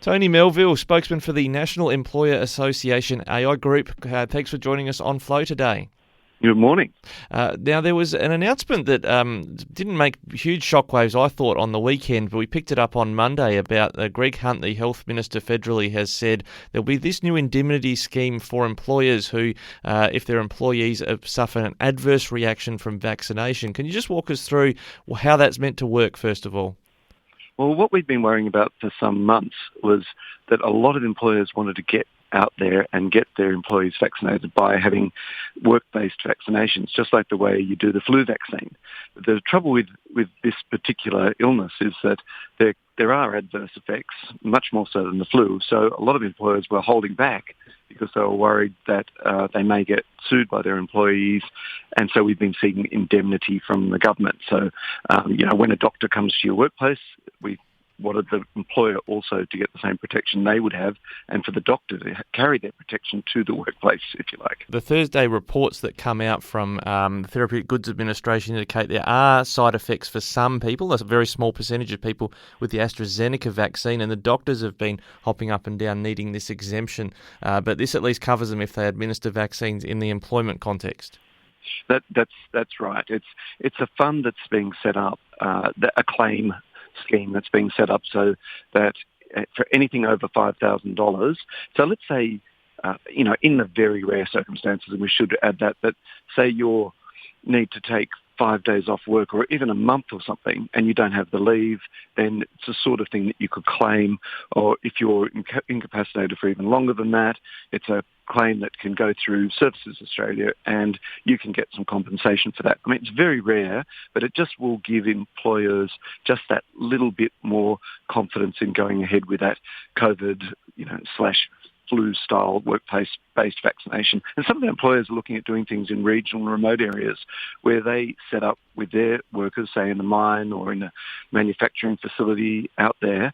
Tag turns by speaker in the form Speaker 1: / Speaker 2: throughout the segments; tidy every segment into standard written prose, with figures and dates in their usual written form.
Speaker 1: Tony Melville, spokesman for the National Employer Association AiGroup. Thanks for joining us on Flow today.
Speaker 2: Good morning.
Speaker 1: Now, there was an announcement that didn't make huge shockwaves, I thought, on the weekend, but we picked it up on Monday about Greg Hunt, the Health Minister federally, has said there'll be this new indemnity scheme for employers who, if their employees suffer an adverse reaction from vaccination. Can you just walk us through how that's meant to work, first of all?
Speaker 2: Well, what we've been worrying about for some months was that a lot of employers wanted to get out there and get their employees vaccinated by having work-based vaccinations, just like the way you do the flu vaccine. The trouble with this particular illness is that there are adverse effects, much more so than the flu. So a lot of employers were holding back because they were worried that they may get sued by their employees. And so we've been seeking indemnity from the government. So, when a doctor comes to your workplace, we wanted the employer also to get the same protection they would have, and for the doctor to carry their protection to the workplace, if you like.
Speaker 1: The Thursday reports that come out from the Therapeutic Goods Administration indicate there are side effects for some people. That's a very small percentage of people with the AstraZeneca vaccine, and the doctors have been hopping up and down needing this exemption. But this at least covers them if they administer vaccines in the employment context.
Speaker 2: That's right. It's a fund that's being set up, a claim scheme that's being set up so that for anything over $5,000, so let's say, in the very rare circumstances, and we should add that say you need to take 5 days off work or even a month or something and you don't have the leave, then it's the sort of thing that you could claim. Or if you're incapacitated for even longer than that, it's a claim that can go through Services Australia and you can get some compensation for that. I mean, it's very rare, but it just will give employers just that little bit more confidence in going ahead with that COVID, /flu-style workplace-based vaccination. And some of the employers are looking at doing things in regional and remote areas where they set up with their workers, say in a mine or in a manufacturing facility out there.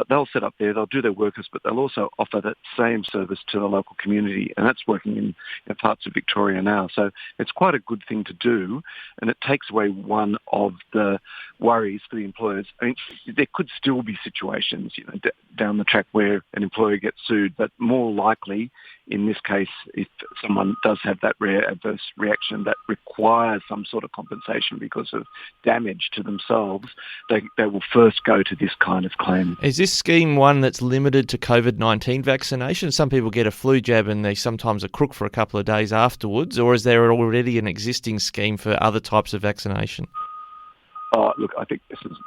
Speaker 2: They'll set up there, they'll do their workers, but they'll also offer that same service to the local community. And that's working in parts of Victoria now. So it's quite a good thing to do. And it takes away one of the worries for the employers. I mean, there could still be situations, down the track where an employer gets sued, but more likely in this case, if someone does have that rare adverse reaction that requires some sort of compensation because of damage to themselves, they will first go to this kind of claim.
Speaker 1: Is this scheme one that's limited to COVID-19 vaccination? Some people get a flu jab and they sometimes are crook for a couple of days afterwards, or is there already an existing scheme for other types of vaccination?
Speaker 2: Look, I think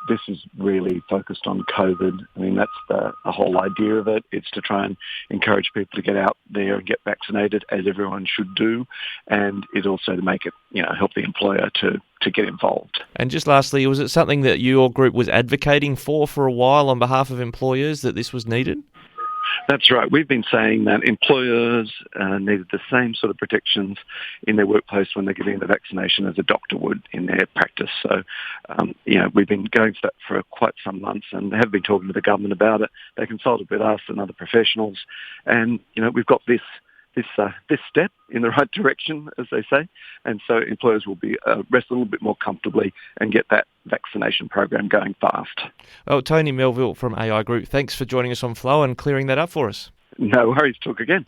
Speaker 2: this is really focused on COVID. I mean, that's the whole idea of it. It's to try and encourage people to get out there and get vaccinated, as everyone should do, and it also to make it, help the employer to get involved.
Speaker 1: And just lastly, was it something that your group was advocating for a while on behalf of employers, that this was needed?
Speaker 2: That's right. We've been saying that employers needed the same sort of protections in their workplace when they're giving the vaccination as a doctor would in their practice. So, we've been going for that for quite some months and have been talking to the government about it. They consulted with us and other professionals, and we've got this step in the right direction, as they say, and so employers will be rest a little bit more comfortably and get that vaccination program going fast.
Speaker 1: Well, Tony Melville from AiGroup, thanks for joining us on Flow and clearing that up for us.
Speaker 2: No worries. Talk again.